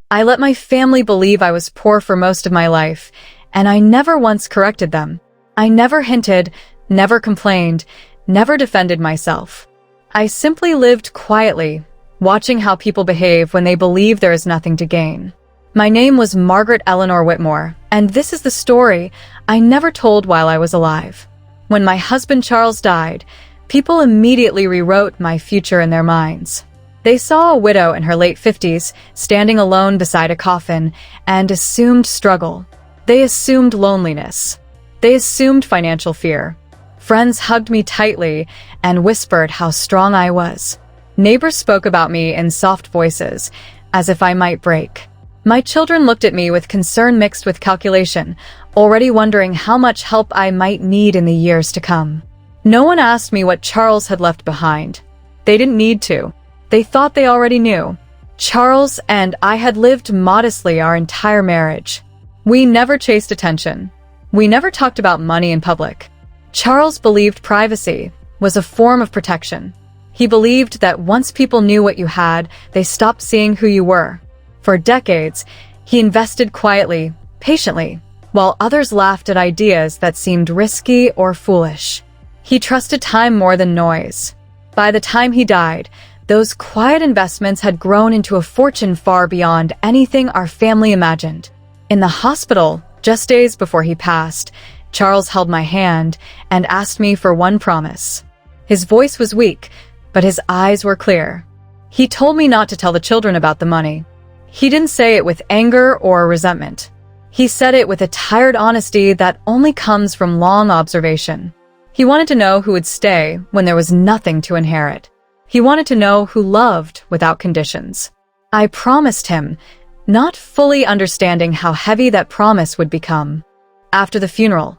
I let my family believe I was poor for most of my life, and I never once corrected them. I never hinted, never complained, never defended myself. I simply lived quietly, watching how people behave when they believe there is nothing to gain. My name was Margaret Eleanor Whitmore, and this is the story I never told while I was alive. When my husband Charles died, people immediately rewrote my future in their minds. They saw a widow in her late 50s, standing alone beside a coffin, and assumed struggle. They assumed loneliness. They assumed financial fear. Friends hugged me tightly and whispered how strong I was. Neighbors spoke about me in soft voices, as if I might break. My children looked at me with concern mixed with calculation, already wondering how much help I might need in the years to come. No one asked me what Charles had left behind. They didn't need to. They thought they already knew. Charles and I had lived modestly our entire marriage. We never chased attention. We never talked about money in public. Charles believed privacy was a form of protection. He believed that once people knew what you had, they stopped seeing who you were. For decades, he invested quietly, patiently, while others laughed at ideas that seemed risky or foolish. He trusted time more than noise. By the time he died, those quiet investments had grown into a fortune far beyond anything our family imagined. In the hospital, just days before he passed, Charles held my hand and asked me for one promise. His voice was weak, but his eyes were clear. He told me not to tell the children about the money. He didn't say it with anger or resentment. He said it with a tired honesty that only comes from long observation. He wanted to know who would stay when there was nothing to inherit. He wanted to know who loved without conditions. I promised him, not fully understanding how heavy that promise would become. After the funeral,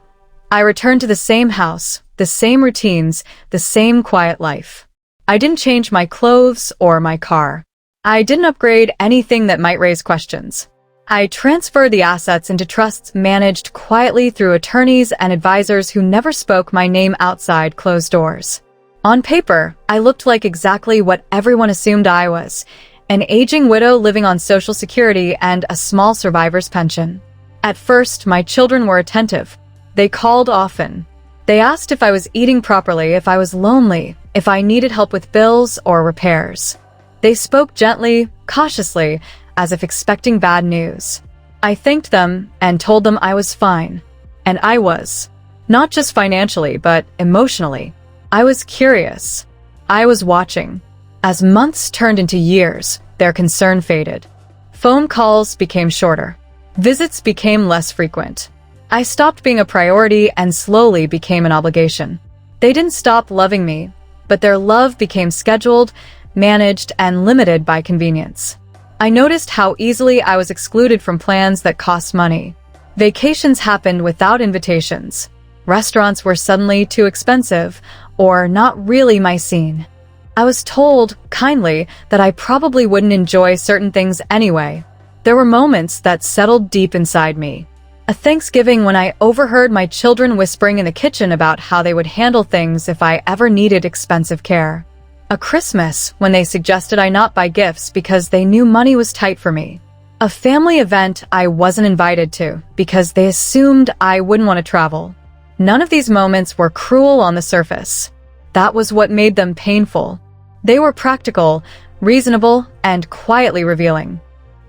I returned to the same house, the same routines, the same quiet life. I didn't change my clothes or my car. I didn't upgrade anything that might raise questions. I transferred the assets into trusts managed quietly through attorneys and advisors who never spoke my name outside closed doors. On paper, I looked like exactly what everyone assumed I was, an aging widow living on Social Security and a small survivor's pension. At first, my children were attentive. They called often. They asked if I was eating properly, if I was lonely, if I needed help with bills or repairs. They spoke gently, cautiously, as if expecting bad news. I thanked them and told them I was fine. And I was. Not just financially, but emotionally. I was curious. I was watching. As months turned into years, their concern faded. Phone calls became shorter. Visits became less frequent. I stopped being a priority and slowly became an obligation. They didn't stop loving me, but their love became scheduled, managed, and limited by convenience. I noticed how easily I was excluded from plans that cost money. Vacations happened without invitations. Restaurants were suddenly too expensive, or not really my scene. I was told, kindly, that I probably wouldn't enjoy certain things anyway. There were moments that settled deep inside me. A Thanksgiving when I overheard my children whispering in the kitchen about how they would handle things if I ever needed expensive care. A Christmas when they suggested I not buy gifts because they knew money was tight for me. A family event I wasn't invited to because they assumed I wouldn't want to travel. None of these moments were cruel on the surface. That was what made them painful. They were practical, reasonable, and quietly revealing.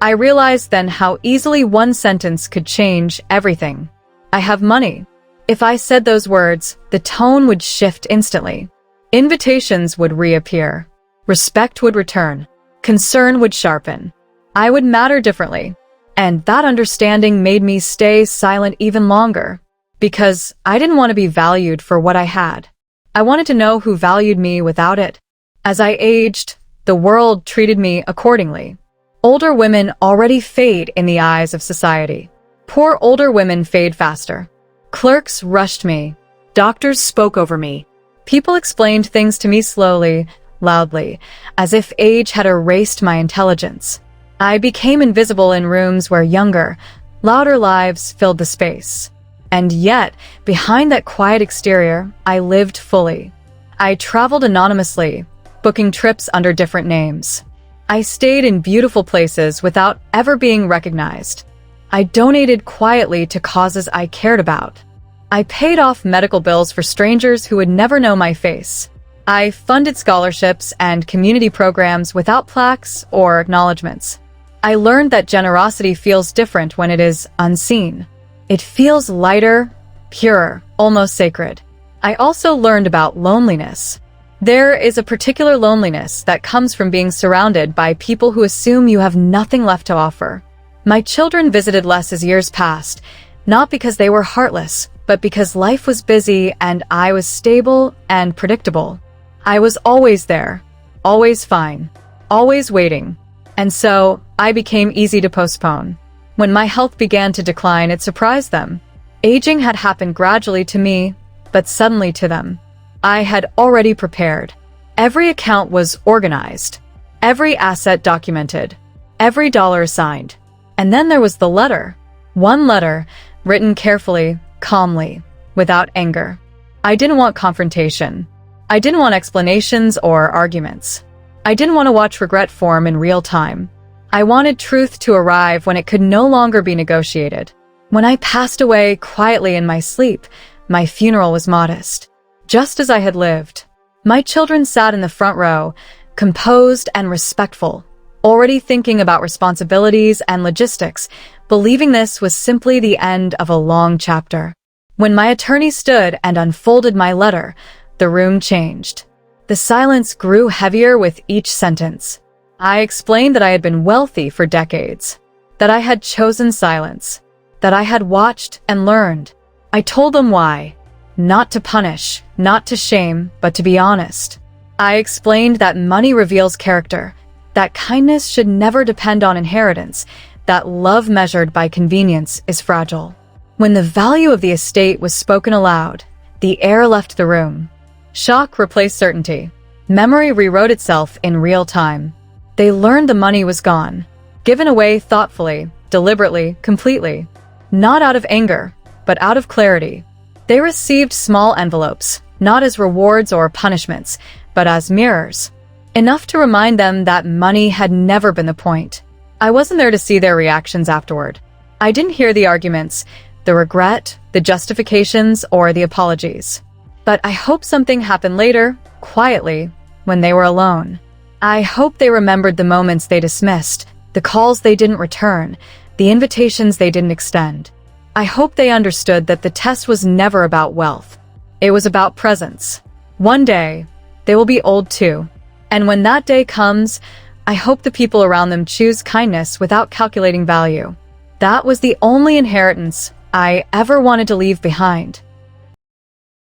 I realized then how easily one sentence could change everything. I have money. If I said those words, the tone would shift instantly. Invitations would reappear. Respect would return. Concern would sharpen. I would matter differently. And that understanding made me stay silent even longer. Because I didn't want to be valued for what I had. I wanted to know who valued me without it. As I aged, the world treated me accordingly. Older women already fade in the eyes of society. Poor older women fade faster. Clerks rushed me. Doctors spoke over me. People explained things to me slowly, loudly, as if age had erased my intelligence. I became invisible in rooms where younger, louder lives filled the space. And yet, behind that quiet exterior, I lived fully. I traveled anonymously, booking trips under different names. I stayed in beautiful places without ever being recognized. I donated quietly to causes I cared about. I paid off medical bills for strangers who would never know my face. I funded scholarships and community programs without plaques or acknowledgments. I learned that generosity feels different when it is unseen. It feels lighter, purer, almost sacred. I also learned about loneliness. There is a particular loneliness that comes from being surrounded by people who assume you have nothing left to offer. My children visited less as years passed, not because they were heartless, but because life was busy and I was stable and predictable. I was always there, always fine, always waiting. And so, I became easy to postpone. When my health began to decline, it surprised them. Aging had happened gradually to me, but suddenly to them. I had already prepared. Every account was organized, every asset documented, every dollar assigned. And then there was the letter. One letter, written carefully, calmly, without anger. I didn't want confrontation. I didn't want explanations or arguments. I didn't want to watch regret form in real time. I wanted truth to arrive when it could no longer be negotiated. When I passed away quietly in my sleep, my funeral was modest, just as I had lived. My children sat in the front row, composed and respectful, already thinking about responsibilities and logistics, believing this was simply the end of a long chapter. When my attorney stood and unfolded my letter, the room changed. The silence grew heavier with each sentence. I explained that I had been wealthy for decades, that I had chosen silence, that I had watched and learned. I told them why. Not to punish, not to shame, but to be honest. I explained that money reveals character, that kindness should never depend on inheritance, that love measured by convenience is fragile. When the value of the estate was spoken aloud, the air left the room. Shock replaced certainty. Memory rewrote itself in real time. They learned the money was gone, given away thoughtfully, deliberately, completely. Not out of anger, but out of clarity. They received small envelopes, not as rewards or punishments, but as mirrors. Enough to remind them that money had never been the point. I wasn't there to see their reactions afterward. I didn't hear the arguments, the regret, the justifications, or the apologies. But I hope something happened later, quietly, when they were alone. I hope they remembered the moments they dismissed, the calls they didn't return, the invitations they didn't extend. I hope they understood that the test was never about wealth. It was about presence. One day, they will be old too. And when that day comes, I hope the people around them choose kindness without calculating value. That was the only inheritance I ever wanted to leave behind.